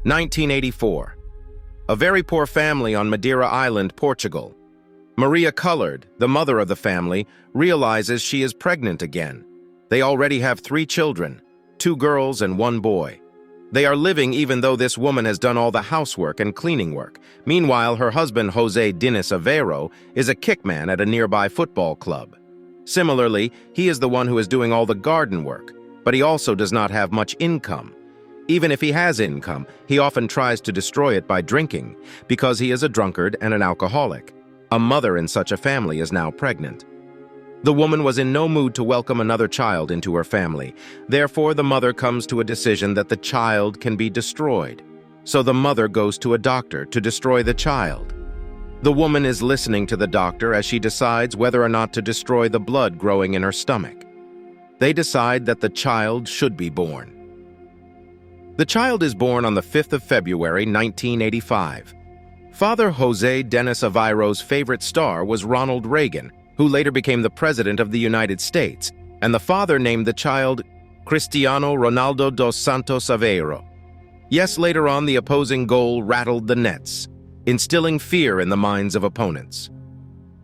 1984. A very poor family on Madeira Island, Portugal. Maria Colored, the mother of the family, realizes she is pregnant again. They already have 3 children, 2 girls and 1 boy. They are living even though this woman has done all the housework and cleaning work. Meanwhile, her husband, Jose Diniz Aveiro, is a kickman at a nearby football club. Similarly, he is the one who is doing all the garden work, but he also does not have much income. Even if he has income, he often tries to destroy it by drinking, because he is a drunkard and an alcoholic. A mother in such a family is now pregnant. The woman was in no mood to welcome another child into her family. Therefore, the mother comes to a decision that the child can be destroyed. So the mother goes to a doctor to destroy the child. The woman is listening to the doctor as she decides whether or not to destroy the blood growing in her stomach. They decide that the child should be born. The child is born on the 5th of February, 1985. Father Jose Diniz Aveiro's favorite star was Ronald Reagan, who later became the President of the United States, and the father named the child Cristiano Ronaldo dos Santos Aveiro. Yes, later on the opposing goal rattled the nets, instilling fear in the minds of opponents.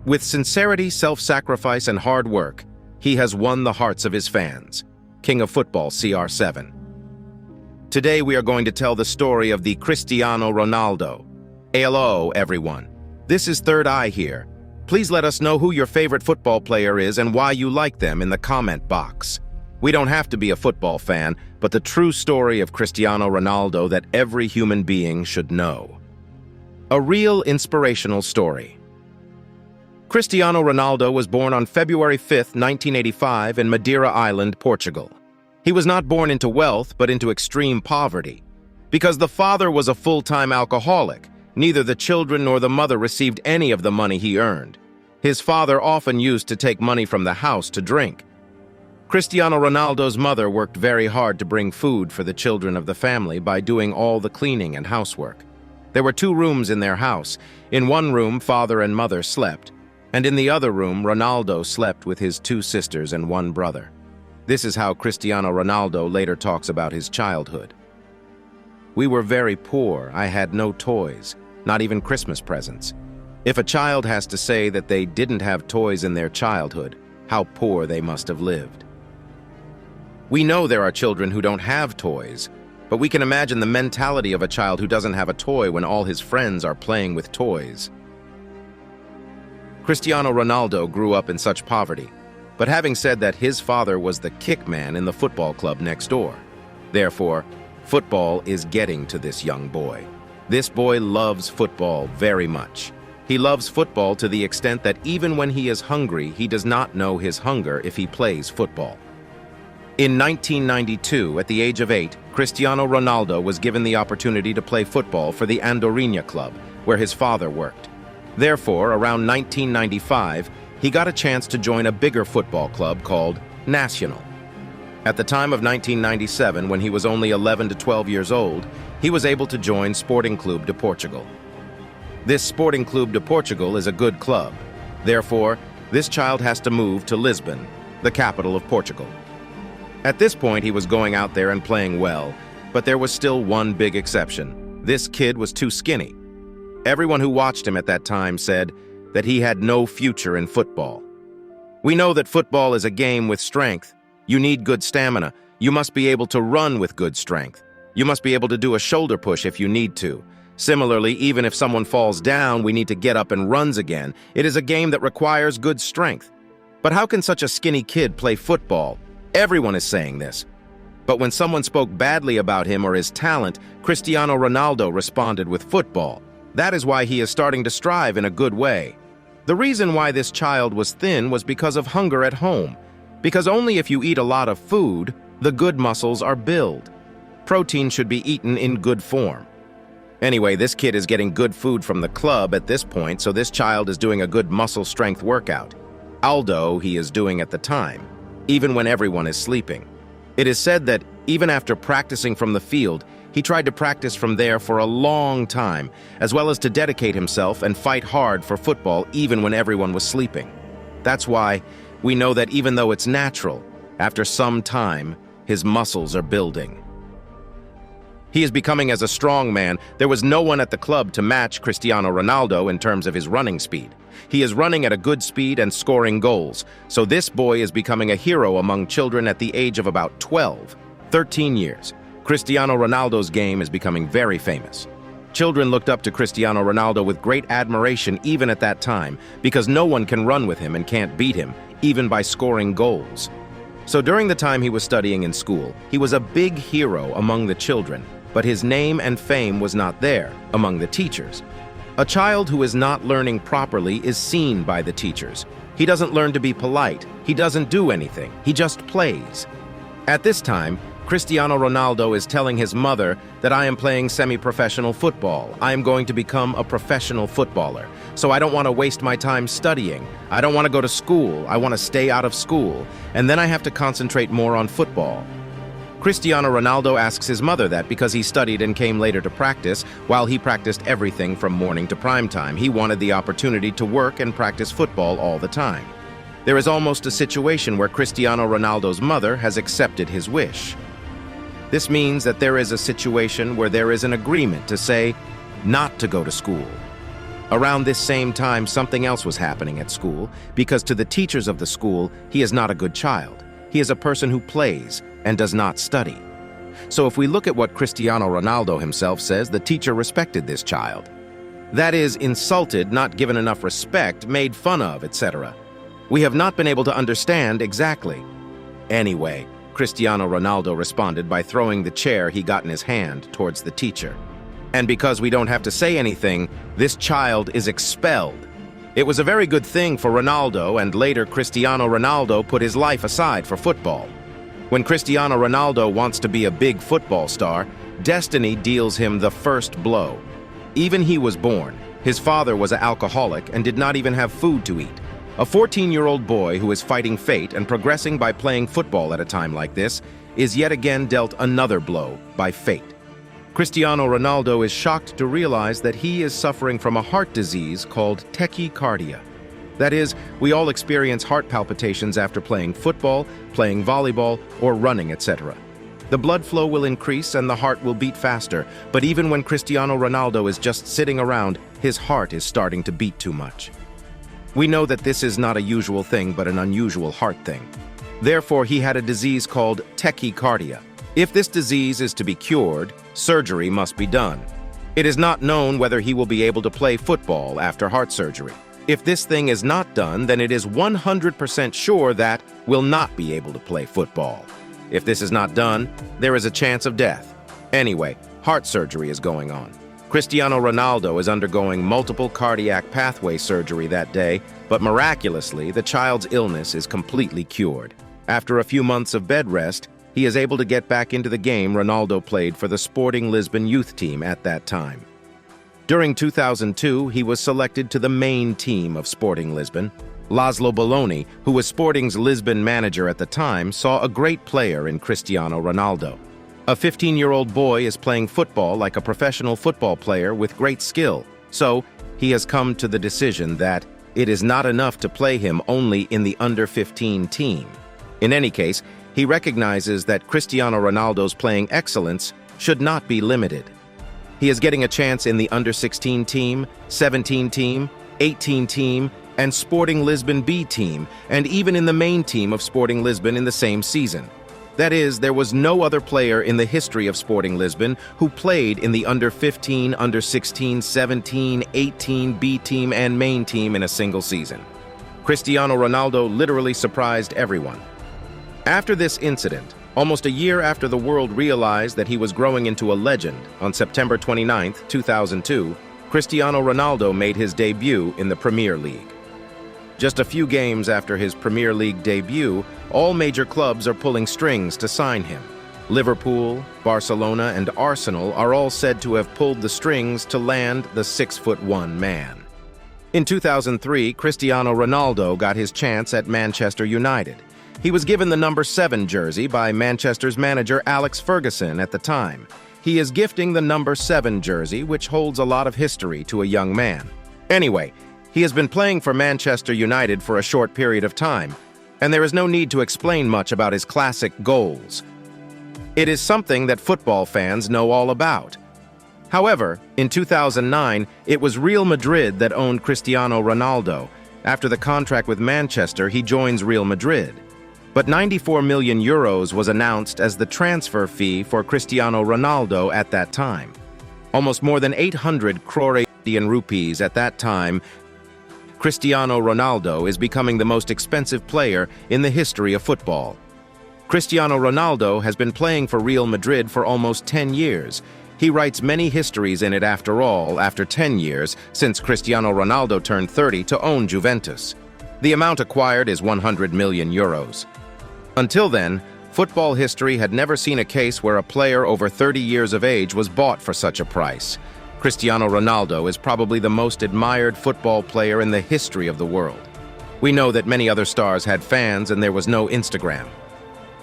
With sincerity, self-sacrifice, and hard work, he has won the hearts of his fans. King of Football, CR7. Today we are going to tell the story of the Cristiano Ronaldo. Hello, everyone. This is Third Eye here. Please let us know who your favorite football player is and why you like them in the comment box. We don't have to be a football fan, but the true story of Cristiano Ronaldo that every human being should know. A real inspirational story. Cristiano Ronaldo was born on February 5, 1985 in Madeira Island, Portugal. He was not born into wealth, but into extreme poverty. Because the father was a full-time alcoholic, neither the children nor the mother received any of the money he earned. His father often used to take money from the house to drink. Cristiano Ronaldo's mother worked very hard to bring food for the children of the family by doing all the cleaning and housework. There were 2 rooms in their house. In one room, father and mother slept, and in the other room, Ronaldo slept with his 2 sisters and 1 brother. This is how Cristiano Ronaldo later talks about his childhood. We were very poor. I had no toys, not even Christmas presents. If a child has to say that they didn't have toys in their childhood, how poor they must have lived. We know there are children who don't have toys, but we can imagine the mentality of a child who doesn't have a toy when all his friends are playing with toys. Cristiano Ronaldo grew up in such poverty, but having said that, his father was the kickman in the football club next door. Therefore, football is getting to this young boy. This boy loves football very much. He loves football to the extent that even when he is hungry, he does not know his hunger if he plays football. In 1992, at the age of 8, Cristiano Ronaldo was given the opportunity to play football for the Andorinha club, where his father worked. Therefore, around 1995, he got a chance to join a bigger football club called Nacional. At the time of 1997, when he was only 11 to 12 years old, he was able to join Sporting Clube de Portugal. This Sporting Clube de Portugal is a good club. Therefore, this child has to move to Lisbon, the capital of Portugal. At this point, he was going out there and playing well, but there was still one big exception. This kid was too skinny. Everyone who watched him at that time said that he had no future in football. We know that football is a game with strength. You need good stamina. You must be able to run with good strength. You must be able to do a shoulder push if you need to. Similarly, even if someone falls down, we need to get up and runs again. It is a game that requires good strength. But how can such a skinny kid play football? Everyone is saying this. But when someone spoke badly about him or his talent, Cristiano Ronaldo responded with football. That is why he is starting to strive in a good way. The reason why this child was thin was because of hunger at home. Because only if you eat a lot of food, the good muscles are built. Protein should be eaten in good form. Anyway, this kid is getting good food from the club at this point, so this child is doing a good muscle strength workout. Although he is doing at the time, even when everyone is sleeping. It is said that even after practicing from the field, he tried to practice from there for a long time, as well as to dedicate himself and fight hard for football even when everyone was sleeping. That's why we know that even though it's natural, after some time, his muscles are building. He is becoming as a strong man. There was no one at the club to match Cristiano Ronaldo in terms of his running speed. He is running at a good speed and scoring goals, so this boy is becoming a hero among children at the age of about 12, 13 years. Cristiano Ronaldo's game is becoming very famous. Children looked up to Cristiano Ronaldo with great admiration even at that time, because no one can run with him and can't beat him, even by scoring goals. So during the time he was studying in school, he was a big hero among the children, but his name and fame was not there among the teachers. A child who is not learning properly is seen by the teachers. He doesn't learn to be polite. He doesn't do anything. He just plays. At this time, Cristiano Ronaldo is telling his mother that I am playing semi-professional football. I am going to become a professional footballer. So I don't want to waste my time studying. I don't want to go to school. I want to stay out of school. And then I have to concentrate more on football. Cristiano Ronaldo asks his mother that because he studied and came later to practice, while he practiced everything from morning to prime time. He wanted the opportunity to work and practice football all the time. There is almost a situation where Cristiano Ronaldo's mother has accepted his wish. This means that there is a situation where there is an agreement to say not to go to school. Around this same time, something else was happening at school, because to the teachers of the school, he is not a good child. He is a person who plays and does not study. So if we look at what Cristiano Ronaldo himself says, the teacher respected this child. That is, insulted, not given enough respect, made fun of, etc. We have not been able to understand exactly. Anyway, Cristiano Ronaldo responded by throwing the chair he got in his hand towards the teacher. And because we don't have to say anything, this child is expelled. It was a very good thing for Ronaldo, and later Cristiano Ronaldo put his life aside for football. When Cristiano Ronaldo wants to be a big football star, destiny deals him the first blow. Even he was born. His father was an alcoholic and did not even have food to eat. A 14-year-old boy who is fighting fate and progressing by playing football at a time like this is yet again dealt another blow by fate. Cristiano Ronaldo is shocked to realize that he is suffering from a heart disease called tachycardia. That is, we all experience heart palpitations after playing football, playing volleyball, or running, etc. The blood flow will increase and the heart will beat faster, but even when Cristiano Ronaldo is just sitting around, his heart is starting to beat too much. We know that this is not a usual thing, but an unusual heart thing. Therefore, he had a disease called tachycardia. If this disease is to be cured, surgery must be done. It is not known whether he will be able to play football after heart surgery. If this thing is not done, then it is 100% sure that will not be able to play football. If this is not done, there is a chance of death. Anyway, heart surgery is going on. Cristiano Ronaldo is undergoing multiple cardiac pathway surgery that day, but miraculously, the child's illness is completely cured. After a few months of bed rest, he is able to get back into the game. Ronaldo played for the Sporting Lisbon youth team at that time. During 2002, he was selected to the main team of Sporting Lisbon. Laszlo Belloni, who was Sporting's Lisbon manager at the time, saw a great player in Cristiano Ronaldo. A 15-year-old boy is playing football like a professional football player with great skill, so he has come to the decision that it is not enough to play him only in the under-15 team. In any case, he recognizes that Cristiano Ronaldo's playing excellence should not be limited. He is getting a chance in the under-16 team, 17 team, 18 team, and Sporting Lisbon B team, and even in the main team of Sporting Lisbon in the same season. That is, there was no other player in the history of Sporting Lisbon who played in the under-15, under-16, 17, 18 B team, and main team in a single season. Cristiano Ronaldo literally surprised everyone. After this incident, almost a year after the world realized that he was growing into a legend, on September 29, 2002, Cristiano Ronaldo made his debut in the Premier League. Just a few games after his Premier League debut, all major clubs are pulling strings to sign him. Liverpool, Barcelona, and Arsenal are all said to have pulled the strings to land the 6'1" man. In 2003, Cristiano Ronaldo got his chance at Manchester United. He was given the number 7 jersey by Manchester's manager Alex Ferguson at the time. He is gifting the number 7 jersey, which holds a lot of history to a young man. Anyway, he has been playing for Manchester United for a short period of time, and there is no need to explain much about his classic goals. It is something that football fans know all about. However, in 2009, it was Real Madrid that owned Cristiano Ronaldo. After the contract with Manchester, he joins Real Madrid. But 94 million euros was announced as the transfer fee for Cristiano Ronaldo at that time. Almost more than 800 crore Indian rupees at that time. Cristiano Ronaldo is becoming the most expensive player in the history of football. Cristiano Ronaldo has been playing for Real Madrid for almost 10 years. He writes many histories in it after all, after 10 years, since Cristiano Ronaldo turned 30 to own Juventus. The amount acquired is 100 million euros. Until then, football history had never seen a case where a player over 30 years of age was bought for such a price. Cristiano Ronaldo is probably the most admired football player in the history of the world. We know that many other stars had fans and there was no Instagram.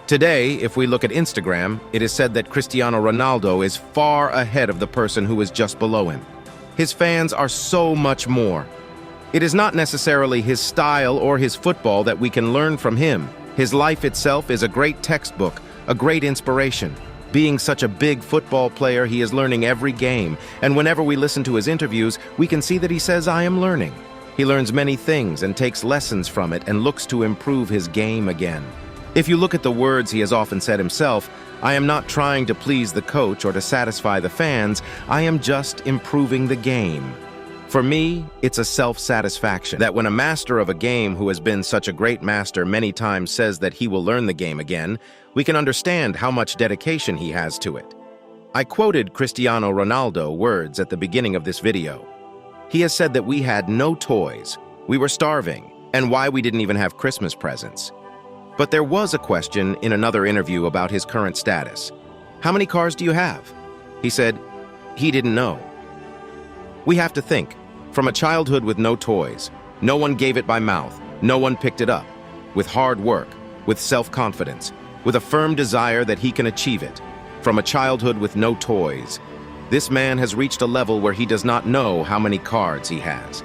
Today, if we look at Instagram, it is said that Cristiano Ronaldo is far ahead of the person who is just below him. His fans are so much more. It is not necessarily his style or his football that we can learn from him. His life itself is a great textbook, a great inspiration. Being such a big football player, he is learning every game, and whenever we listen to his interviews, we can see that he says, "I am learning." He learns many things and takes lessons from it and looks to improve his game again. If you look at the words he has often said himself, "I am not trying to please the coach or to satisfy the fans, I am just improving the game." For me, it's a self-satisfaction that when a master of a game who has been such a great master many times says that he will learn the game again, we can understand how much dedication he has to it. I quoted Cristiano Ronaldo words at the beginning of this video. He has said that we had no toys, we were starving, and why we didn't even have Christmas presents. But there was a question in another interview about his current status. How many cars do you have? He said he didn't know. We have to think. From a childhood with no toys, no one gave it by mouth, no one picked it up. With hard work, with self-confidence, with a firm desire that he can achieve it. From a childhood with no toys, this man has reached a level where he does not know how many cards he has.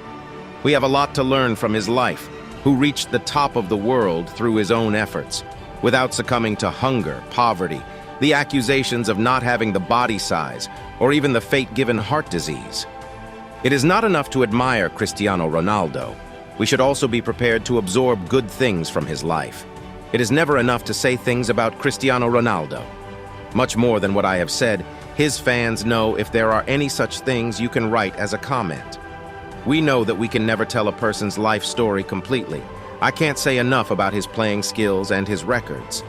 We have a lot to learn from his life, who reached the top of the world through his own efforts, without succumbing to hunger, poverty, the accusations of not having the body size, or even the fate-given heart disease. It is not enough to admire Cristiano Ronaldo. We should also be prepared to absorb good things from his life. It is never enough to say things about Cristiano Ronaldo. Much more than what I have said, his fans know if there are any such things you can write as a comment. We know that we can never tell a person's life story completely. I can't say enough about his playing skills and his records.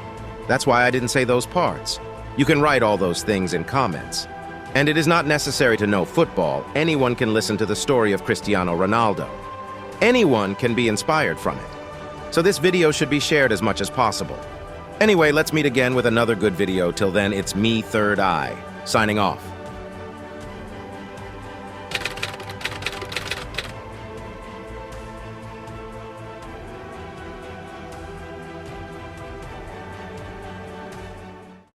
That's why I didn't say those parts. You can write all those things in comments. And it is not necessary to know football. Anyone can listen to the story of Cristiano Ronaldo. Anyone can be inspired from it. So this video should be shared as much as possible. Anyway, let's meet again with another good video. Till then, it's me, Third Eye, signing off.